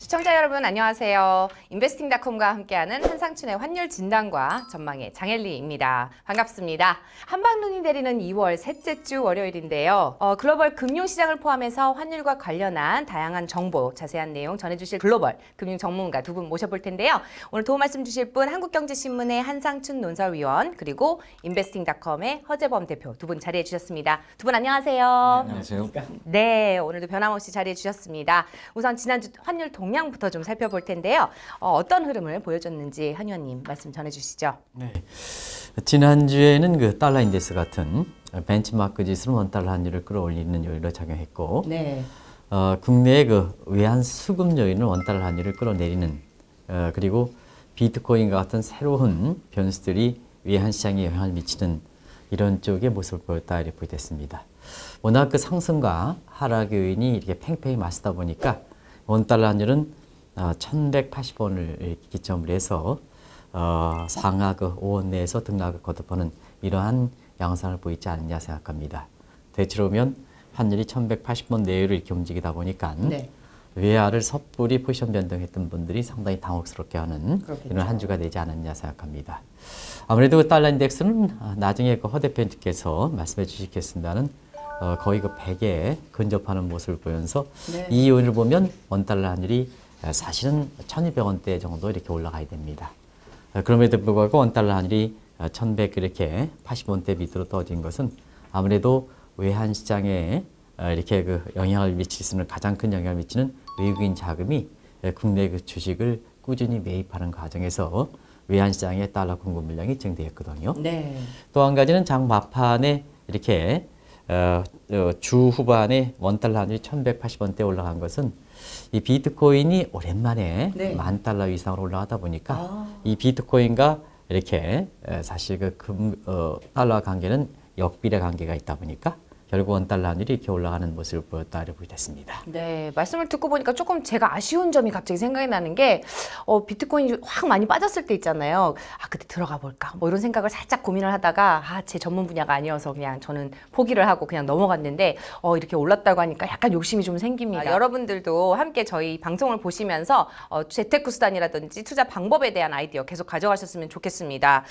시청자 여러분 안녕하세요. 인베스팅닷컴과 함께하는 한상춘의 환율 진단과 전망의 장엘리입니다. 반갑습니다. 한방눈이 내리는 2월 셋째 주 월요일인데요. 글로벌 금융시장을 포함해서 환율과 관련한 다양한 정보, 자세한 내용 전해주실 글로벌 금융 전문가 두 분 모셔볼 텐데요. 오늘 도움 말씀 주실 분 한국경제신문의 한상춘 논설위원 그리고 인베스팅닷컴의 허재범 대표 두 분 자리해 주셨습니다. 두 분 안녕하세요. 안녕하세요. 네, 오늘도 변함없이 자리해 주셨습니다. 우선 지난주 환율 동향부터 좀 살펴볼 텐데요. 어떤 흐름을 보여줬는지 한 의원님 말씀 전해주시죠. 네. 지난주에는 그 달러 인덱스 같은 벤치마크 지수는 원달러 환율을 끌어올리는 요인으로 작용했고, 네. 국내의 그 외환 수급 요인은 원달러 환율을 끌어내리는, 그리고 비트코인과 같은 새로운 변수들이 외환 시장에 영향을 미치는 이런 쪽의 모습을 보였다 이렇게 보겠습니다. 워낙 그 상승과 하락 요인이 이렇게 팽팽히 맞서다 보니까 원달러 환율은 1180원을 기점으로 해서 상하 그 5원 내에서 등락을 거듭하는 이러한 양상을 보이지 않느냐 생각합니다. 대체로 보면 환율이 1180원 내외로 이렇게 움직이다 보니까 네. 외화를 섣불리 포지션 변동했던 분들이 상당히 당혹스럽게 하는 그렇겠죠. 이런 한 주가 되지 않았냐 생각합니다. 아무래도 그 달러 인덱스는 나중에 그 허 대표님께서 말씀해 주시겠습니다는 거의 그 100에 근접하는 모습을 보면서 네. 이 요인을 보면 원달러 환율이 사실은 1200원대 정도 이렇게 올라가야 됩니다. 그럼에도 불구하고 원달러 환율이 1100 이렇게 80원대 밑으로 떨어진 것은 아무래도 외환 시장에 이렇게 그 영향을 미칠 수 있는 가장 큰 영향을 미치는 외국인 자금이 국내 그 주식을 꾸준히 매입하는 과정에서 외환 시장의 달러 공급 물량이 증대했거든요. 네. 또 한 가지는 장 막판에 이렇게 주 후반에 원달러 환율이 1180원대 올라간 것은 이 비트코인이 오랜만에 네. 10,000달러 이상으로 올라가다 보니까 이 비트코인과 이렇게 사실 그 달러 관계는 역비례 관계가 있다 보니까 결국 원달러 환율이 이렇게 올라가는 모습을 보였다 이렇게 됐습니다. 네, 말씀을 듣고 보니까 조금 제가 아쉬운 점이 갑자기 생각이 나는 게 비트코인이 확 많이 빠졌을 때 있잖아요. 그때 들어가 볼까? 뭐 이런 생각을 살짝 고민을 하다가 제 전문 분야가 아니어서 그냥 저는 포기를 하고 그냥 넘어갔는데 이렇게 올랐다고 하니까 약간 욕심이 좀 생깁니다. 여러분들도 함께 저희 방송을 보시면서 재테크 수단이라든지 투자 방법에 대한 아이디어 계속 가져가셨으면 좋겠습니다.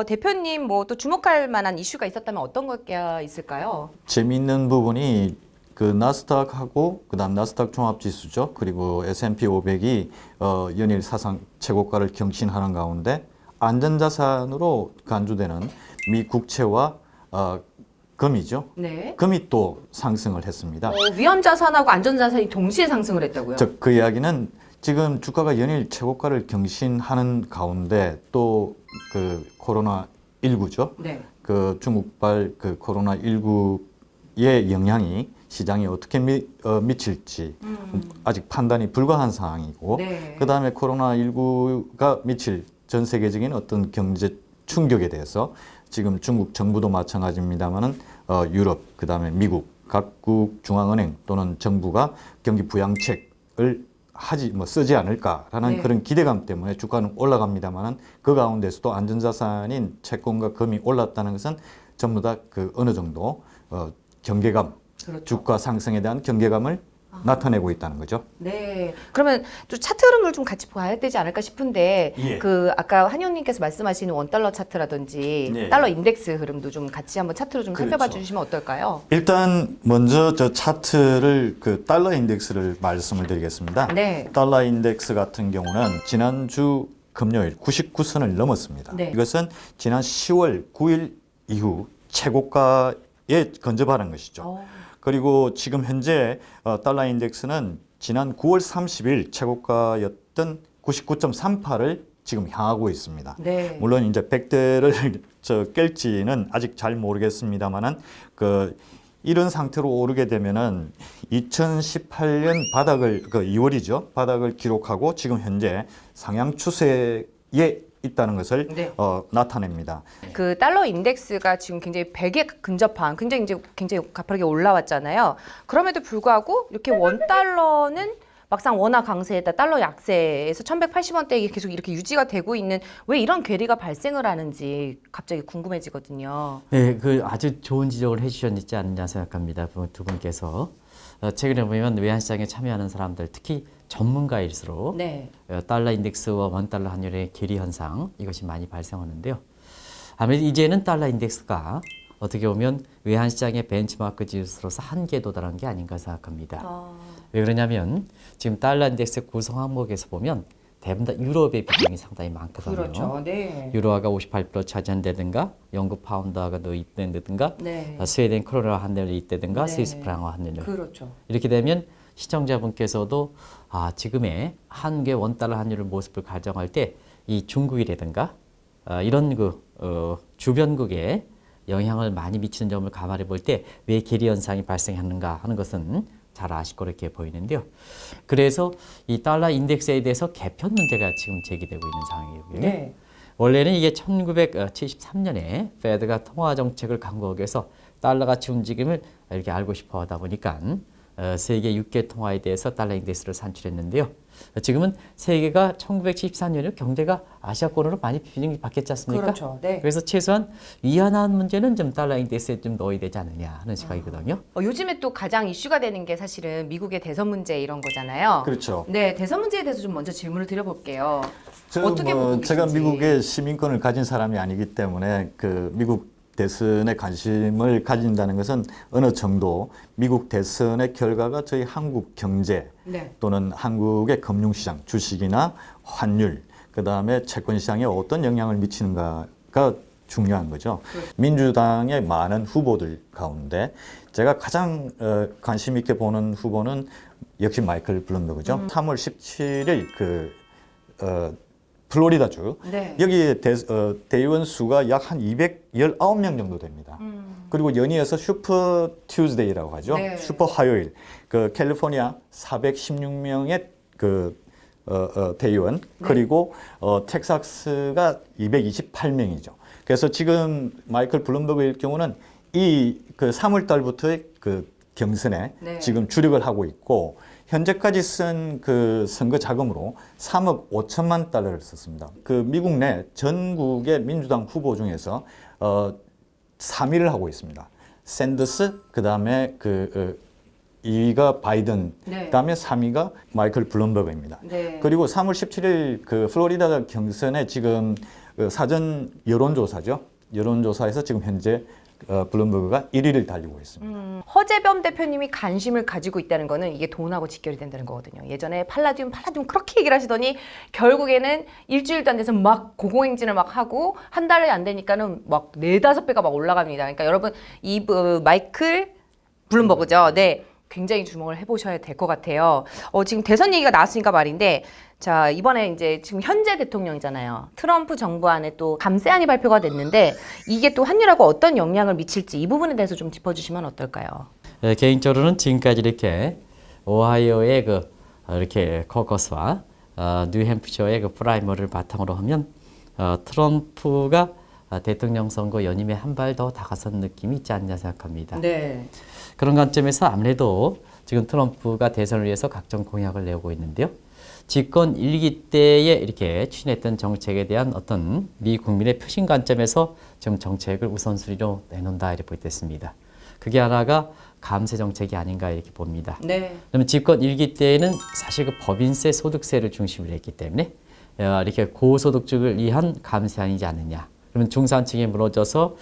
대표님 뭐 또 주목할 만한 이슈가 있었다면 어떤 것가 있을까요? 재미있는 부분이 그 나스닥하고 그다음 나스닥 종합지수죠. 그리고 S&P 500이 연일 사상 최고가를 경신하는 가운데 안전자산으로 간주되는 미 국채와 금이죠. 네. 금이 또 상승을 했습니다. 위험자산하고 안전자산이 동시에 상승을 했다고요? 즉 그 이야기는 지금 주가가 연일 최고가를 경신하는 가운데 또 그 코로나 19죠. 네. 그 중국발 그 코로나 19의 영향이 시장에 어떻게 미칠지 아직 판단이 불가한 상황이고, 네. 그 다음에 코로나 19가 미칠 전 세계적인 어떤 경제 충격에 대해서 지금 중국 정부도 마찬가지입니다만은 유럽, 그 다음에 미국 각국 중앙은행 또는 정부가 경기 부양책을 쓰지 않을까라는 네. 그런 기대감 때문에 주가는 올라갑니다만은 그 가운데서도 안전자산인 채권과 금이 올랐다는 것은 전부 다 그 어느 정도 경계감, 그렇죠. 주가 상승에 대한 경계감을 나타내고 있다는 거죠. 네. 그러면 또 차트 흐름을 좀 같이 봐야 되지 않을까 싶은데, 예. 그 아까 한 의원님께서 말씀하시는 원달러 차트라든지 네. 달러 인덱스 흐름도 좀 같이 한번 차트로 좀 살펴봐 그렇죠. 주시면 어떨까요? 일단 먼저 저 차트를 그 달러 인덱스를 말씀을 드리겠습니다. 네. 달러 인덱스 같은 경우는 지난주 금요일 99선을 넘었습니다. 네. 이것은 지난 10월 9일 이후 최고가에 근접하는 것이죠. 그리고 지금 현재 달러 인덱스는 지난 9월 30일 최고가였던 99.38을 지금 향하고 있습니다. 네. 물론 이제 100대를 깰지는 아직 잘 모르겠습니다만은 이런 상태로 오르게 되면은 2018년 바닥을 2월이죠. 바닥을 기록하고 지금 현재 상향 추세에 있다는 것을 네. 나타냅니다. 그 달러 인덱스가 지금 굉장히 100에 근접한 굉장히 가파르게 올라왔잖아요. 그럼에도 불구하고 이렇게 원달러는 막상 원화 강세에다 달러 약세에서 1180원대에 계속 이렇게 유지가 되고 있는, 왜 이런 괴리가 발생을 하는지 갑자기 궁금해지거든요. 네, 그 아주 좋은 지적을 해주셨지 않느냐 생각합니다. 두 분께서 최근에 보면 외환시장에 참여하는 사람들, 특히 전문가일수록 네. 달러 인덱스와 원 달러 환율의 괴리 현상 이것이 많이 발생하는데요. 아무래도 이제는 달러 인덱스가 어떻게 보면 외환 시장의 벤치마크 지수로서 한계에 도달한 게 아닌가 생각합니다. 왜 그러냐면 지금 달러 인덱스 구성 항목에서 보면 대부분 다 유럽의 비중이 상당히 많거든요. 그렇죠. 네. 유로화가 58% 차지한다든가 영국 파운드화가 더 있다든가 네. 스웨덴 크로나 환율이 있다든가 네. 스위스 프랑스 환율 그렇죠. 이렇게 되면 시청자분께서도 지금의 한국의 원달러 환율의 모습을 가정할 때 이 중국이라든가 이런 주변국에 영향을 많이 미치는 점을 감안해 볼 때 왜 괴리 현상이 발생하는가 하는 것은 잘 아실 거로 이렇게 보이는데요. 그래서 이 달러 인덱스에 대해서 개편 문제가 지금 제기되고 있는 상황이고요. 네. 원래는 이게 1973년에 페드가 통화 정책을 강구하기 위해서 달러 가치 움직임을 이렇게 알고 싶어 하다 보니까 세계 6개 통화에 대해서 달러 인덱스를 산출했는데요. 지금은 세계가 1974년에 경제가 아시아권으로 많이 비중이 바뀌었지 않습니까? 그렇죠. 네. 그래서 최소한 위안화한 문제는 좀 달러 인덱스에 좀 넣어야 되지 않느냐 하는 시각이거든요. 요즘에 또 가장 이슈가 되는 게 사실은 미국의 대선 문제 이런 거잖아요. 그렇죠. 네, 대선 문제에 대해서 좀 먼저 질문을 드려볼게요. 저 어떻게 보고 제가 계신지. 미국의 시민권을 가진 사람이 아니기 때문에 그 미국 대선에 관심을 가진다는 것은 어느 정도 미국 대선의 결과가 저희 한국 경제 네. 또는 한국의 금융시장, 주식이나 환율, 그 다음에 채권시장에 어떤 영향을 미치는가가 중요한 거죠. 민주당의 많은 후보들 가운데 제가 가장 관심 있게 보는 후보는 역시 마이클 블룸버그죠. 3월 17일 플로리다주 네. 여기에 대의원 수가 약 한 219명 정도 됩니다. 그리고 연이어서 슈퍼 튜즈데이라고 하죠. 네. 슈퍼 화요일. 캘리포니아 416명의 대의원 그리고 텍사스가 228명이죠. 그래서 지금 마이클 블룸버그일 경우는 이 3월 달부터의 경선에 네. 지금 주력을 하고 있고 현재까지 쓴 선거 자금으로 3억 5천만 달러를 썼습니다. 미국 내 전국의 민주당 후보 중에서 3위를 하고 있습니다. 샌더스, 그 다음에 2위가 바이든, 네. 그 다음에 3위가 마이클 블룸버그입니다. 네. 그리고 3월 17일 플로리다 경선에 지금 사전 여론조사죠. 여론조사에서 지금 현재 블룸버그가 1위를 달리고 있습니다. 허재범 대표님이 관심을 가지고 있다는 거는 이게 돈하고 직결이 된다는 거거든요. 예전에 팔라듐 그렇게 얘기를 하시더니 결국에는 일주일도 안 돼서 막 고공행진을 막 하고 한 달이 안 되니까는 막 4-5배가 막 올라갑니다. 그러니까 여러분 이 마이클 블룸버그죠. 네. 굉장히 주목을 해보셔야 될 것 같아요. 지금 대선 얘기가 나왔으니까 말인데, 자, 이번에 이제 지금 현재 대통령이잖아요. 트럼프 정부 안에 또 감세안이 발표가 됐는데, 이게 또 환율하고 어떤 영향을 미칠지 이 부분에 대해서 좀 짚어주시면 어떨까요? 개인적으로는 지금까지 이렇게 오하이오의 이렇게 코커스와 뉴햄프셔의 프라이머를 바탕으로 하면 트럼프가 대통령 선거 연임에 한 발 더 다가선 느낌이 있지 않냐 생각합니다. 네. 그런 관점에서 아무래도 지금 트럼프가 대선을 위해서 각종 공약을 내고 있는데요. 집권 1기 때에 이렇게 추진했던 정책에 대한 어떤 미 국민의 표심 관점에서 지금 정책을 우선순위로 내놓는다 이렇게 보겠습니다. 그게 하나가 감세 정책이 아닌가 이렇게 봅니다. 네. 그러면 집권 1기 때에는 사실 법인세, 소득세를 중심으로 했기 때문에 이렇게 고소득층을 위한 감세안이지 않느냐. 그러면 중산층에 무너져서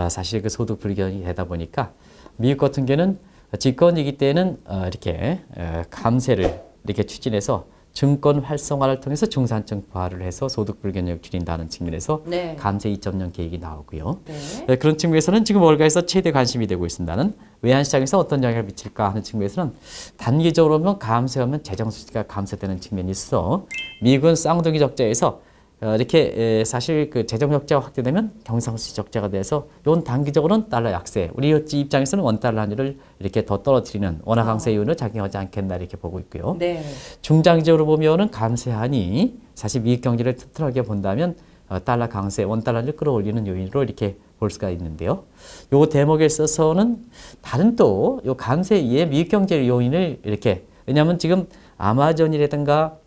사실 소득 불균형이 되다 보니까 미국 같은 경우는 집권이기 때는 이렇게 감세를 이렇게 추진해서 증권 활성화를 통해서 중산층 부활을 해서 소득 불균형을 줄인다는 측면에서 네. 감세 2.0 계획이 나오고요. 네. 그런 측면에서는 지금 월가에서 최대 관심이 되고 있습니다는 외환 시장에서 어떤 영향을 미칠까 하는 측면에서는 단기적으로 보면 감세하면 재정 수지가 감소되는 측면이 있어 미국은 쌍둥이 적자에서 이렇게 사실 재정 적자가 확대되면 경상수지 적자가 돼서 이건 단기적으로는 달러 약세, 우리 입장에서는 원달러 환율을 이렇게 더 떨어뜨리는 원화 강세 요인을 작용하지 않겠나 이렇게 보고 있고요. 네. 중장기적으로 보면은 감세안이 사실 미국 경제를 튼튼하게 본다면 달러 강세, 원달러를 끌어올리는 요인으로 이렇게 볼 수가 있는데요. 요 대목에 있어서는 다른 또 요 감세 이외에 미국 경제 요인을 이렇게 왜냐하면 지금 아마존이라든가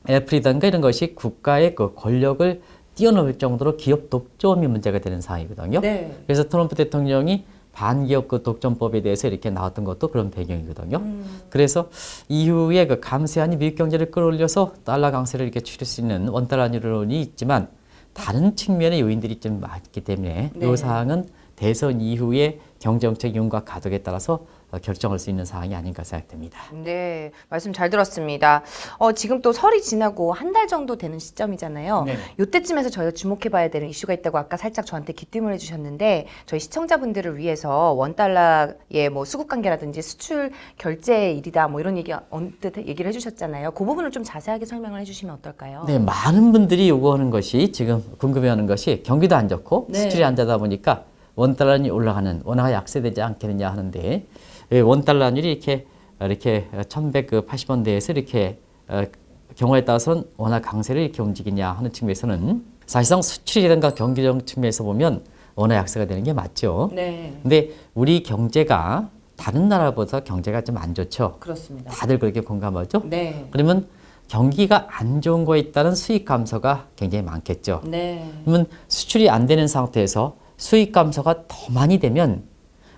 애플이든가 이런 것이 국가의 권력을 뛰어넘을 정도로 기업 독점이 문제가 되는 상황이거든요. 네. 그래서 트럼프 대통령이 반기업 그 독점법에 대해서 이렇게 나왔던 것도 그런 배경이거든요. 그래서 이후에 그 감세안이 미국 경제를 끌어올려서 달러 강세를 이렇게 줄일 수 있는 원달러 환율론이 있지만 다른 측면의 요인들이 좀 많기 때문에 이 사항은 대선 이후에 경제정책 윤곽 가닥에 따라서 결정할 수 있는 사항이 아닌가 생각됩니다. 네, 말씀 잘 들었습니다. 지금 또 설이 지나고 한 달 정도 되는 시점이잖아요. 네. 이때쯤에서 저희가 주목해봐야 되는 이슈가 있다고 아까 살짝 저한테 기뜸을 해주셨는데 저희 시청자분들을 위해서 원달러의 뭐 수급 관계라든지 수출 결제 일이다 뭐 이런 얘기 언뜻 얘기를 해주셨잖아요. 그 부분을 좀 자세하게 설명을 해주시면 어떨까요? 네, 많은 분들이 요구하는 것이 지금 궁금해하는 것이 경기도 안 좋고 네. 수출이 안 되다 보니까 원달러이 올라가는 원화가 약세되지 않겠느냐 하는데 원달러 환율이 이렇게 1180원대에서 이렇게 경우에 따라서는 원화 강세를 이렇게 움직이냐 하는 측면에서는 사실상 수출이라든가 경기적 측면에서 보면 원화 약세가 되는 게 맞죠. 네, 근데 우리 경제가 다른 나라보다 경제가 좀 안 좋죠. 그렇습니다. 다들 그렇게 공감하죠. 네, 그러면 경기가 안 좋은 거에 따른 수익 감소가 굉장히 많겠죠. 네, 그러면 수출이 안 되는 상태에서 수익 감소가 더 많이 되면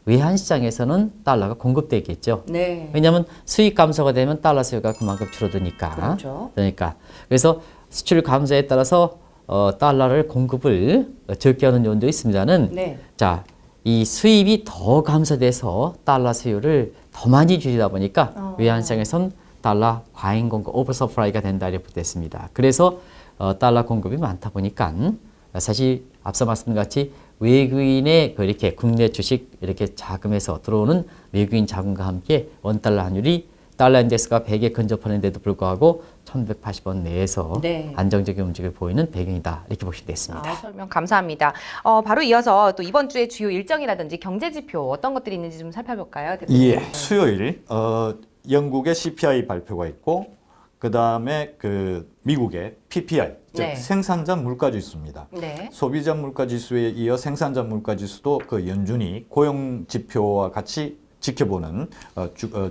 외환 시장에서는 달러가 공급되겠죠. 네. 왜냐하면 수익 감소가 되면 달러 수요가 그만큼 줄어드니까. 그렇죠. 그러니까 그래서 수출 감소에 따라서 달러를 공급을 적게 하는 요인도 있습니다는. 네. 자, 이 수입이 더 감소돼서 달러 수요를 더 많이 줄이다 보니까 외환 시장에선 달러 과잉 공급, 오버서플라이가 된다 이렇게 됐습니다. 그래서 달러 공급이 많다 보니까 사실 앞서 말씀드린 같이 외국인의 이렇게 국내 주식 이렇게 자금에서 들어오는 외국인 자금과 함께 원달러 환율이 달러 인덱스가 100에 근접하는데도 불구하고 1180원 내에서 네. 안정적인 움직임을 보이는 배경이다 이렇게 보시면 되겠습니다. 설명 감사합니다. 바로 이어서 또 이번 주에 주요 일정이라든지 경제 지표 어떤 것들이 있는지 좀 살펴볼까요? 대표님? 예, 수요일 영국의 CPI 발표가 있고 그 다음에 그 미국의 PPI, 즉 네. 생산자 물가지수입니다. 네. 소비자 물가지수에 이어 생산자 물가지수도 그 연준이 고용 지표와 같이 지켜보는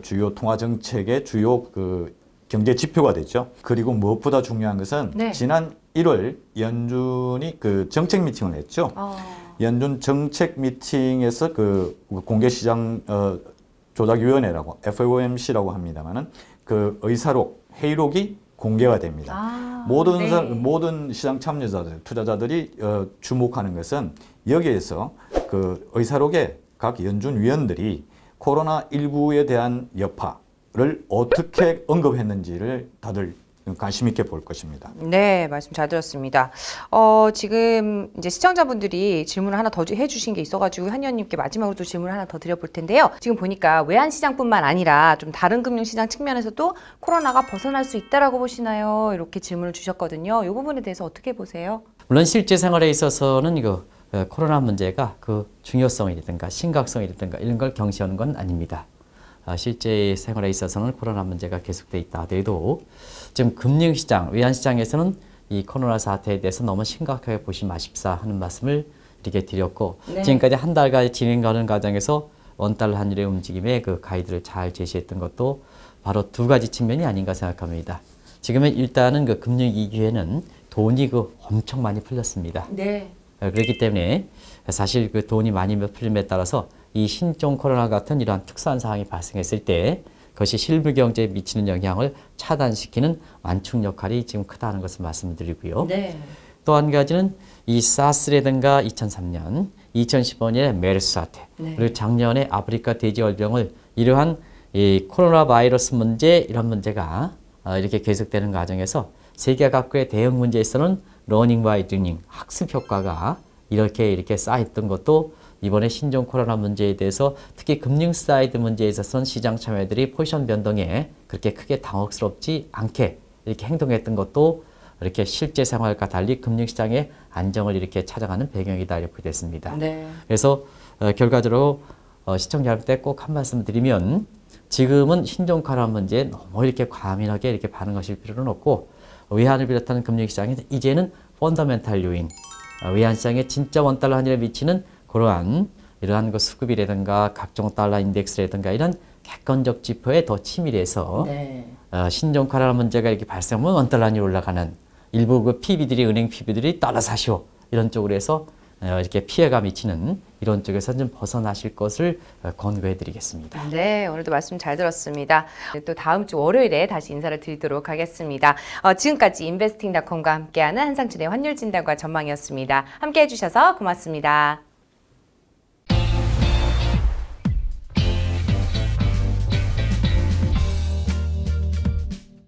주요 통화 정책의 주요 그 경제 지표가 되죠. 그리고 무엇보다 중요한 것은 네. 지난 1월 연준이 그 정책 미팅을 했죠. 연준 정책 미팅에서 그 공개시장 조작위원회라고 FOMC라고 합니다만은 그 의사록 회의록이 공개가 됩니다. 모든 시장 참여자들, 투자자들이 주목하는 것은 여기에서 그 의사록에 각 연준 위원들이 코로나19에 대한 여파를 어떻게 언급했는지를 다들 관심 있게 볼 것입니다. 네, 말씀 잘 들었습니다. 지금 이제 시청자분들이 질문을 하나 더 해주신 게 있어가지고 한 의원님께 마지막으로 또 질문을 하나 더 드려볼 텐데요. 지금 보니까 외환시장뿐만 아니라 좀 다른 금융시장 측면에서도 코로나가 벗어날 수 있다라고 보시나요? 이렇게 질문을 주셨거든요. 이 부분에 대해서 어떻게 보세요? 물론 실제 생활에 있어서는 이거 코로나 문제가 그 중요성이라든가 심각성이라든가 이런 걸 경시하는 건 아닙니다. 실제 생활에 있어서는 코로나 문제가 계속돼 있다 하더라도 지금 금융시장, 외환시장에서는 이 코로나 사태에 대해서 너무 심각하게 보지 마십사 하는 말씀을 이렇게 드렸고 지금까지 한 달간 진행하는 과정에서 원달러 환율의 움직임에 그 가이드를 잘 제시했던 것도 바로 두 가지 측면이 아닌가 생각합니다. 지금은 일단은 그 금융위기에는 돈이 그 엄청 많이 풀렸습니다. 네. 그렇기 때문에 사실 그 돈이 많이 풀림에 따라서 이 신종 코로나 같은 이러한 특수한 상황이 발생했을 때 그것이 실물 경제에 미치는 영향을 차단시키는 완충 역할이 지금 크다는 것을 말씀드리고요. 네. 또 한 가지는 이 사스라든가 2003년, 2015년의 메르스 사태, 그리고 작년에 아프리카 돼지열병을 이러한 이 코로나 바이러스 문제 이런 문제가 이렇게 계속되는 과정에서 세계 각국의 대형 문제에서는 러닝 바이 듀닝 학습 효과가 이렇게 쌓였던 것도 이번에 신종 코로나 문제에 대해서 특히 금융 사이드 문제에 있어서는 시장 참여들이 포지션 변동에 그렇게 크게 당혹스럽지 않게 이렇게 행동했던 것도 이렇게 실제 생활과 달리 금융시장의 안정을 이렇게 찾아가는 배경이다 이렇게 됐습니다. 네. 그래서 결과적으로 시청자 여러분께 꼭 한 말씀 드리면 지금은 신종 코로나 문제에 너무 이렇게 과민하게 이렇게 반응하실 필요는 없고 외환을 비롯한 금융시장이 이제는 펀더멘탈 요인, 외환시장에 진짜 원달러 환율에 미치는 그러한 이러한 그 수급이라든가 각종 달러 인덱스라든가 이런 객관적 지표에 더 치밀해서 신종 코로나 문제가 이렇게 발생하면 원달러 환율이 올라가는 일부 그 PB들이 은행 PB들이 달러 사시오 이런 쪽으로 해서 이렇게 피해가 미치는 이런 쪽에서 좀 벗어나실 것을 권고해 드리겠습니다. 네, 오늘도 말씀 잘 들었습니다. 또 다음 주 월요일에 다시 인사를 드리도록 하겠습니다. 지금까지 인베스팅닷컴과 함께하는 한상진의 환율 진단과 전망이었습니다. 함께 해주셔서 고맙습니다.